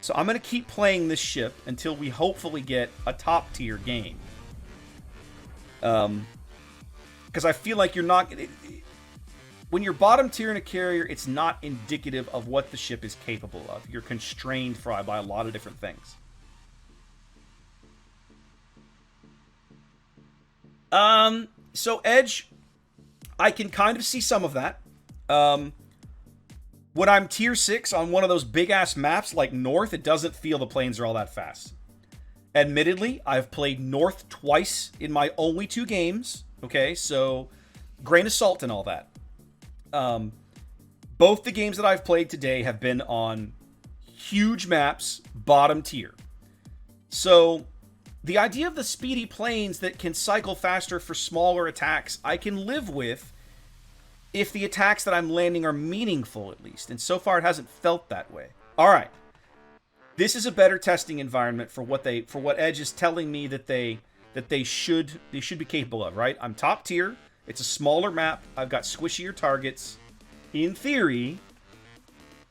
So I'm going to keep playing this ship until we hopefully get a top tier game. Because I feel like you're not... when you're bottom tier in a carrier, it's not indicative of what the ship is capable of. You're constrained by a lot of different things. So Edge, I can kind of see some of that. When I'm tier 6 on one of those big-ass maps like North, it doesn't feel the planes are all that fast. Admittedly, I've played North twice in my only 2 games. Okay, so grain of salt and all that. Both the games that I've played today have been on huge maps, bottom tier. So the idea of the speedy planes that can cycle faster for smaller attacks, I can live with if the attacks that I'm landing are meaningful, at least. And so far, it hasn't felt that way. All right. This is a better testing environment for what Edge is telling me that they should be capable of, right? I'm top tier. It's a smaller map. I've got squishier targets. In theory,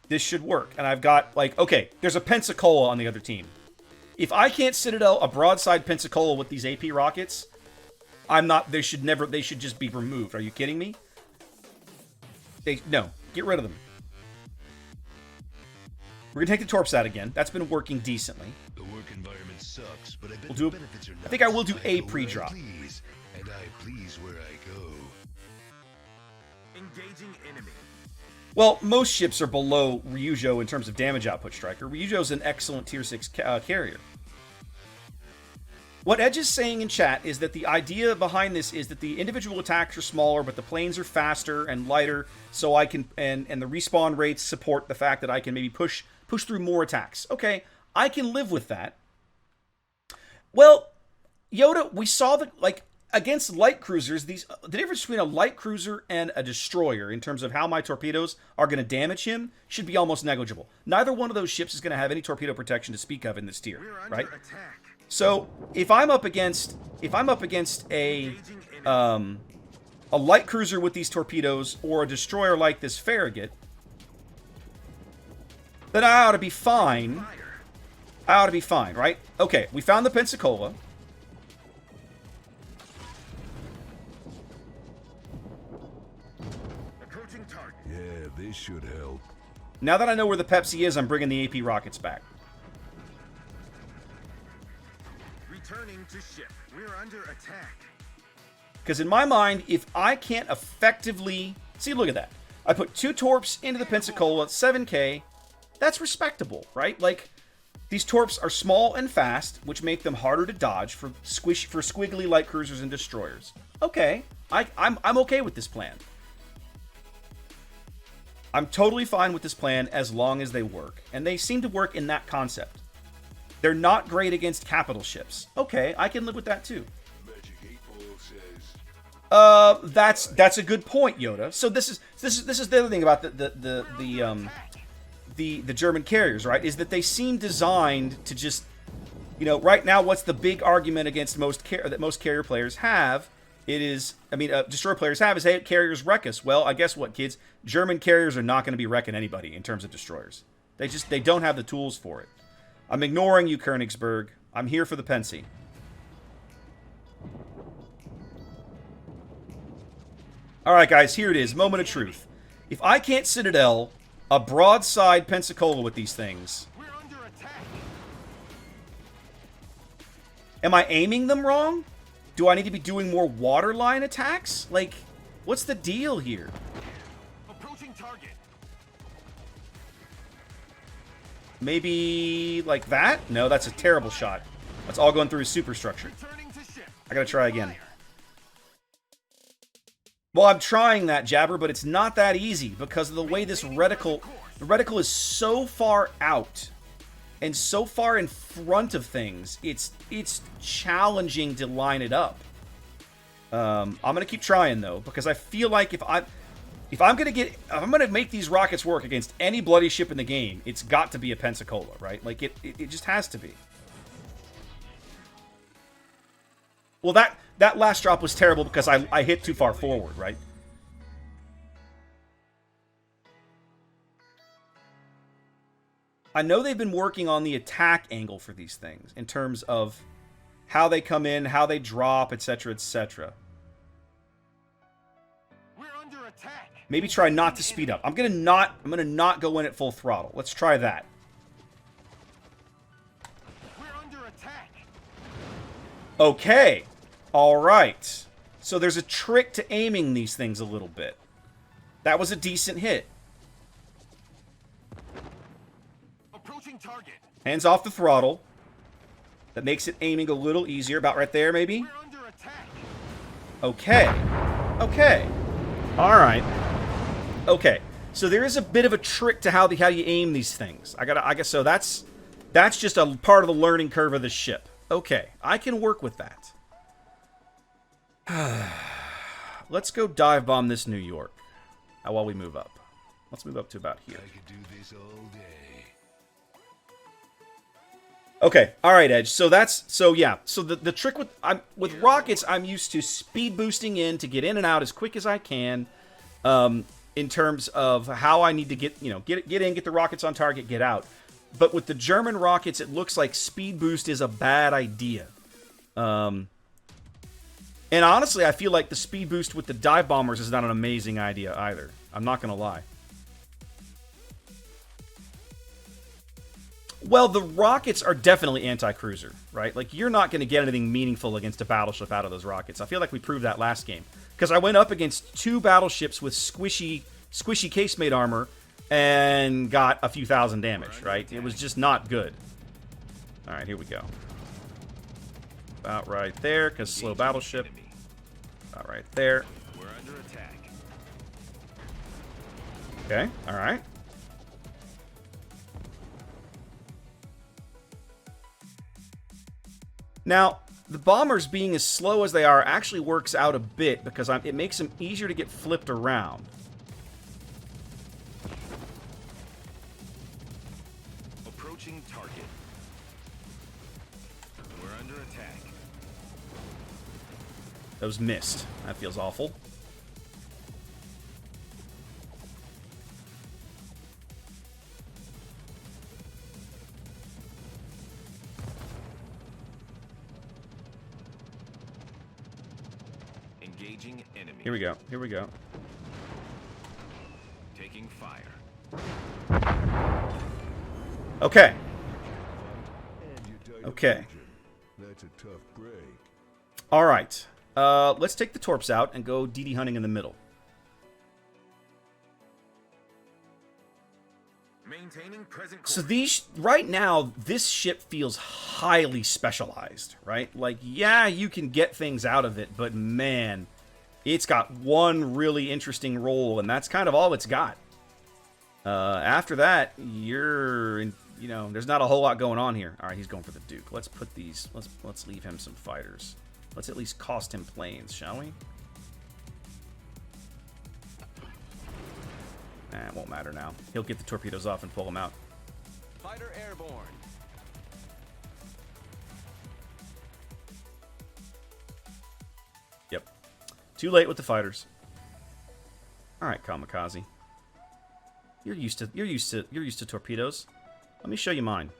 this should work. And I've got, like, okay, there's a Pensacola on the other team. If I can't Citadel a broadside Pensacola with these AP rockets, they should just be removed. Are you kidding me? No, get rid of them. We're gonna take the torps out again. That's been working decently. The work environment sucks, but I think I will do a pre-drop. And I please where I go. Engaging enemy. Well, most ships are below Ryujo in terms of damage output, Striker. Ryujo's an excellent tier 6 carrier. What Edge is saying in chat is that the idea behind this is that the individual attacks are smaller, but the planes are faster and lighter, so I can and the respawn rates support the fact that I can maybe push through more attacks. Okay, I can live with that. Well, Yoda, we saw against light cruisers, the difference between a light cruiser and a destroyer in terms of how my torpedoes are going to damage him should be almost negligible. Neither one of those ships is going to have any torpedo protection to speak of in this tier, right? So if I'm up against a light cruiser with these torpedoes or a destroyer like this Farragut, then I ought to be fine. I ought to be fine, right? Okay, we found the Pensacola. Yeah, this should help. Now that I know where the Pepsi is, I'm bringing the AP rockets back. Returning to ship. We're under attack. Because in my mind, if I can't effectively... See, look at that. I put 2 torps into the Pensacola, 7k. That's respectable, right? Like, these torps are small and fast, which make them harder to dodge for squiggly light cruisers and destroyers. Okay, I'm okay with this plan. I'm totally fine with this plan as long as they work. And they seem to work in that concept. They're not great against capital ships. Okay, I can live with that too. That's a good point, Yoda. So this is the other thing about the German carriers, right? Is that they seem designed to just, right now, what's the big argument against that most carrier players have? Destroyer players have is, hey, carriers wreck us. Well, I guess what, kids? German carriers are not going to be wrecking anybody in terms of destroyers. They don't have the tools for it. I'm ignoring you, Königsberg. I'm here for the Pensy. Alright, guys, here it is. Moment of truth. If I can't Citadel a broadside Pensacola with these things, am I aiming them wrong? Do I need to be doing more waterline attacks? Like, what's the deal here? Approaching target. Maybe like that? No, that's a terrible shot. That's all going through his superstructure. I gotta try again. Well, I'm trying that, Jabber, but it's not that easy because of the way this reticle... The reticle is so far out and so far in front of things, it's challenging to line it up. I'm gonna keep trying though, because I feel like if I'm gonna make these rockets work against any bloody ship in the game, it's got to be a Pensacola, right? Like it just has to be. Well, that last drop was terrible because I hit too far forward, right? I know they've been working on the attack angle for these things in terms of how they come in, how they drop, etc., etc. We're under attack. Maybe try not to speed up. I'm gonna not go in at full throttle. Let's try that. We're under attack. Okay. All right. So there's a trick to aiming these things a little bit. That was a decent hit. Approaching target. Hands off the throttle. That makes it aiming a little easier. About right there, maybe? We're under attack. Okay. Okay. All right. Okay. So there is a bit of a trick to how you aim these things. I guess so. That's just a part of the learning curve of the ship. Okay. I can work with that. Let's go dive bomb this New York while we move up. Let's move up to about here. I could do this all day. Okay, all right, Edge. So yeah. So the trick with rockets, I'm used to speed boosting in to get in and out as quick as I can. In terms of how I need to get in, get the rockets on target, get out. But with the German rockets, it looks like speed boost is a bad idea. And honestly, I feel like the speed boost with the dive bombers is not an amazing idea either. I'm not gonna lie. Well, the rockets are definitely anti-cruiser, right? Like, you're not going to get anything meaningful against a battleship out of those rockets. I feel like we proved that last game. Because I went up against 2 battleships with squishy casemate armor and got a few thousand damage, right? It was just not good. Alright, here we go. About right there, because slow battleship. About right there. We're under attack. Okay, alright. Now, the bombers being as slow as they are actually works out a bit because it makes them easier to get flipped around. Approaching target. We're under attack. Those missed. That feels awful. Engaging enemy. Here we go. Here we go. Taking fire. Okay. And you died of Okay. Legion. That's a tough break. All right. Let's take the torps out and go DD hunting in the middle. Maintaining present course. So these right now, this ship feels highly specialized, right? Like, yeah, you can get things out of it, but man, it's got one really interesting role, and that's kind of all it's got. After that, there's not a whole lot going on here. All right, he's going for the Duke. Let's put these. Let's leave him some fighters. Let's at least cost him planes, shall we? Nah, it won't matter now. He'll get the torpedoes off and pull them out. Fighter airborne. Yep. Too late with the fighters. All right, kamikaze. You're used to torpedoes. Let me show you mine.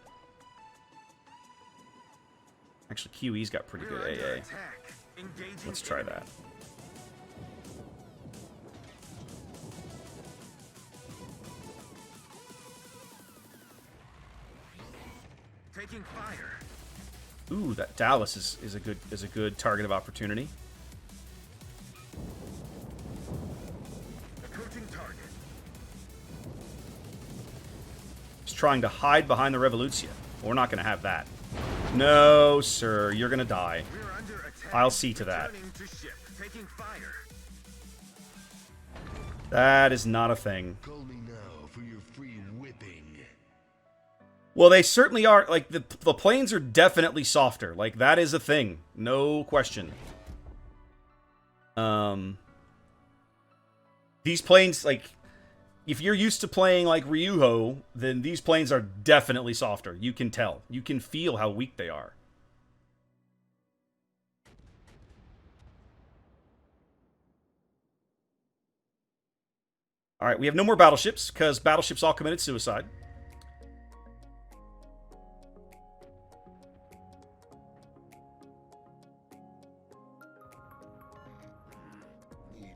Actually, QE's got pretty good We're under AA. attack. Engaging Let's try enemy. that. Taking fire. Ooh, that Dallas is a good target of opportunity. Approaching target. He's trying to hide behind the Revolutia. We're not going to have that. No, sir. You're going to die. We're under attack. I'll see to that. Returning to ship. Taking fire. That is not a thing. Call me now for your free whipping. Well, they certainly are. Like, the planes are definitely softer. Like, that is a thing. No question. These planes, like, if you're used to playing like Ryujo, then these planes are definitely softer. You can tell. You can feel how weak they are. All right, we have no more battleships because battleships all committed suicide.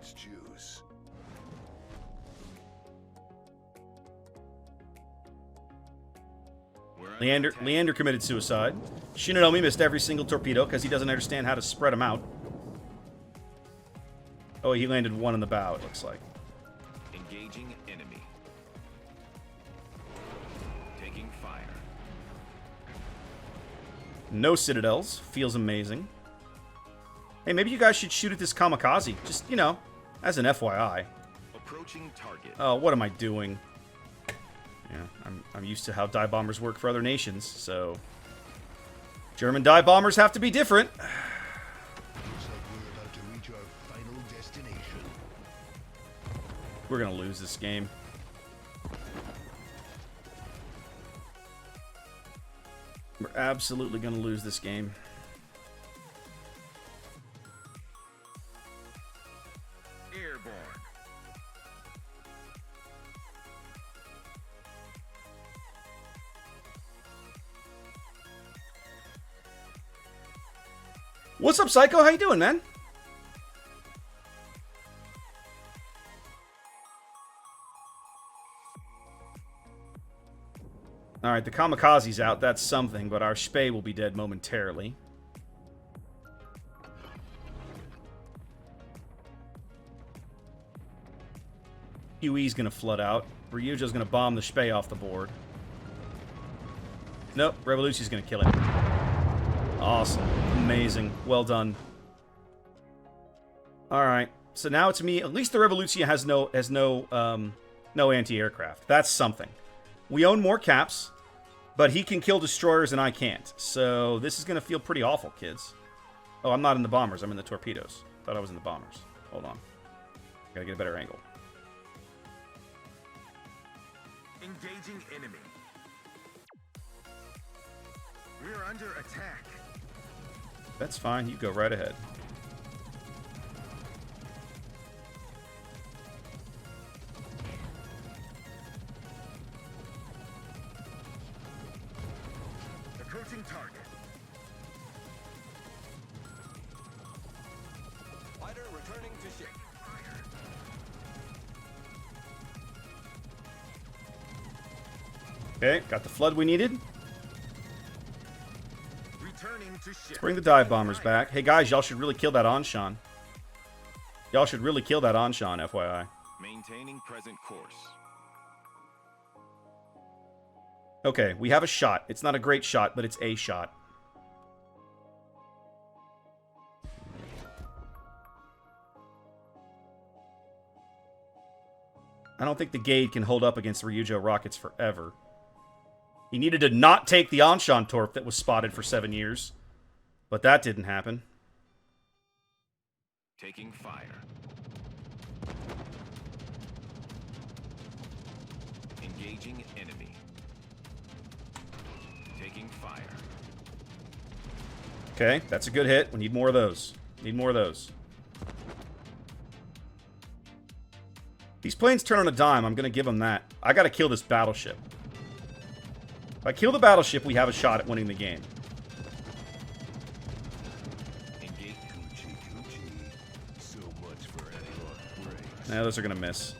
its juice. Leander committed suicide. Shinanomi missed every single torpedo because he doesn't understand how to spread them out. Oh, he landed one in the bow, it looks like. Engaging enemy. Taking fire. No citadels. Feels amazing. Hey, maybe you guys should shoot at this kamikaze. Just, you know, as an FYI. Approaching target. Oh, what am I doing? Yeah, I'm used to how dive bombers work for other nations, so... German dive bombers have to be different. Looks like we're about to reach our final destination. We're gonna lose this game. We're absolutely gonna lose this game. Airborne. What's up, Psycho? How you doing, man? Alright, the kamikaze's out. That's something, but our Spey will be dead momentarily. QE's gonna flood out. Ryujo's gonna bomb the Spey off the board. Nope, Revolution's gonna kill it. Awesome. Amazing. Well done. Alright. So now it's me. At least the Revolution has no anti-aircraft. That's something. We own more caps, but he can kill destroyers and I can't. So this is going to feel pretty awful, kids. Oh, I'm not in the bombers. I'm in the torpedoes. Thought I was in the bombers. Hold on. Gotta get a better angle. Engaging enemy. We're under attack. That's fine. You go right ahead. Approaching target. Fighter returning to ship. Okay, got the flood we needed. Returning to ship. Let's bring the dive bombers back. Hey guys, y'all should really kill that Anshan. Y'all should really kill that Anshan, FYI. Maintaining present course. Okay, we have a shot. It's not a great shot, but it's a shot. I don't think the Gade can hold up against Ryujo rockets forever. He needed to not take the Anshan torp that was spotted for 7 years. But that didn't happen. Taking fire. Engaging enemy. Taking fire. Okay, that's a good hit. We need more of those. Need more of those. These planes turn on a dime. I'm going to give them that. I got to kill this battleship. If I kill the battleship, we have a shot at winning the game. Engage. So much for any breaks. Nah, those are going to miss.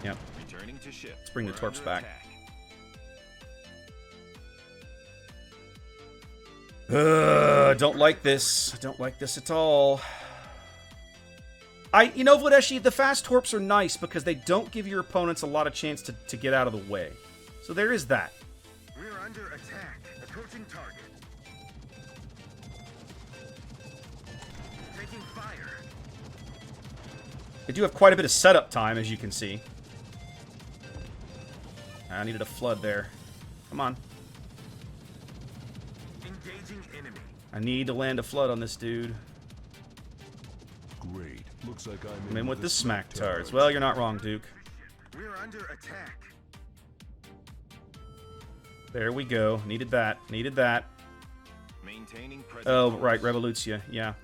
Yep. Returning to ship. Let's bring the We're torps under back. attack. Don't like this. I don't like this at all. You know, Vladeshi, the fast torps are nice because they don't give your opponents a lot of chance to get out of the way. So there is that. We're under attack. Approaching target. Taking fire. They do have quite a bit of setup time, as you can see. I needed a flood there. Come on. Engaging enemy. I need to land a flood on this dude. Great. Looks like I'm in with the smack tards. tards. Well, you're not wrong, Duke. We're under attack. There we go. Needed that. Needed that. Maintaining present Oh, course. right. Revolutia. Yeah.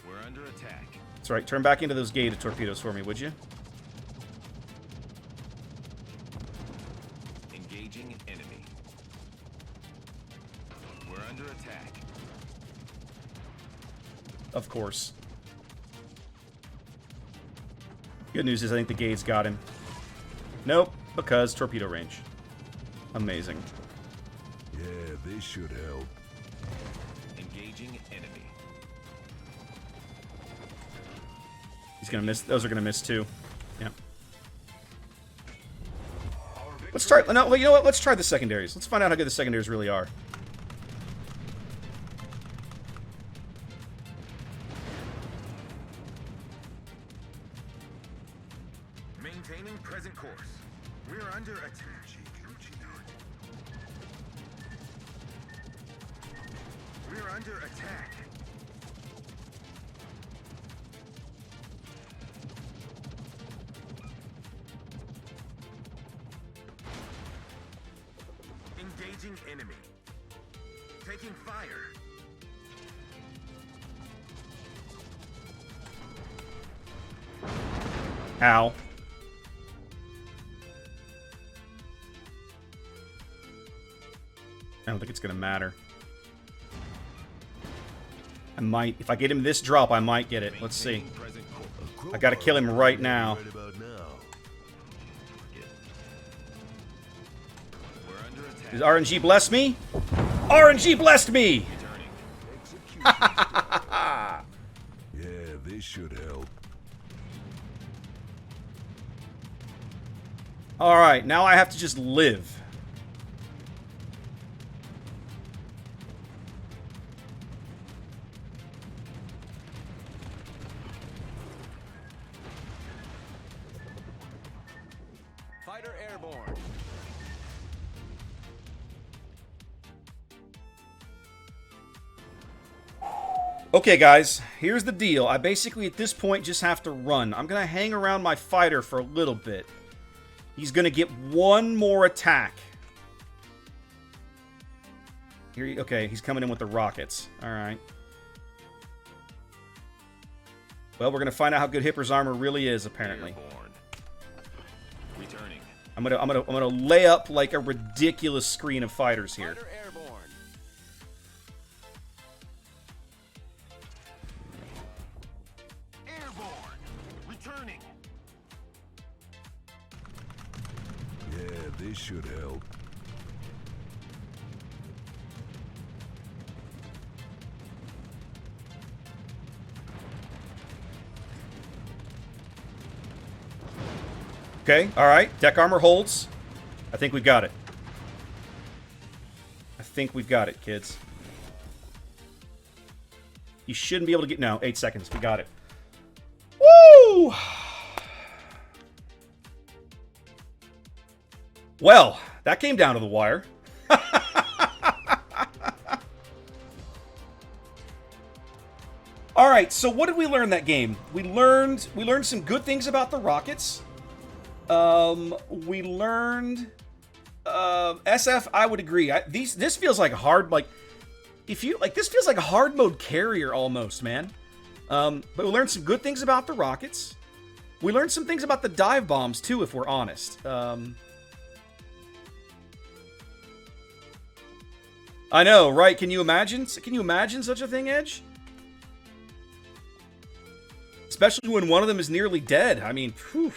We're under attack. That's right. Turn back into those gated torpedoes for me, would you? Engaging enemy. We're under attack. of course. Good news is I think the gates got him. Nope, because torpedo range. Amazing. Yeah, this should help. Engaging enemy. He's gonna miss. Those are gonna miss too. Yeah. Let's try. No, well, you know what? Let's try the secondaries. Let's find out how good the secondaries really are. Maintaining present course. We're under attack. We're under attack. Engaging enemy. Taking fire. Ow. I don't think it's gonna matter. I might, if I get him this drop, I might get it. Let's see. I gotta kill him right now. Right about now. We're under attack. Does RNG bless me? RNG blessed me! Yeah, this should help. Alright, now I have to just live. Fighter airborne. Okay, guys, here's the deal. I basically, at this point, just have to run. I'm gonna hang around my fighter for a little bit. He's gonna get one more attack. Here, okay, he's coming in with the rockets. Alright. Well, we're gonna find out how good Hipper's armor really is, apparently. Airborne. Returning. I'm gonna lay up like a ridiculous screen of fighters here. Fighter airborne. Airborne. Returning. Yeah, this should help. Okay, alright. Deck armor holds. I think we've got it. I think we've got it, kids. You shouldn't be able to get... No, 8 seconds. We got it. Woo! Well, that came down to the wire. Alright, so what did we learn that game? We learned some good things about the rockets. We learned SF. I would agree. This feels like hard. Like if you like, this feels like a hard mode carrier almost, man. But we learned some good things about the rockets. We learned some things about the dive bombs too, if we're honest. I know, right? Can you imagine? Can you imagine such a thing, Edge? Especially when one of them is nearly dead. I mean, phew.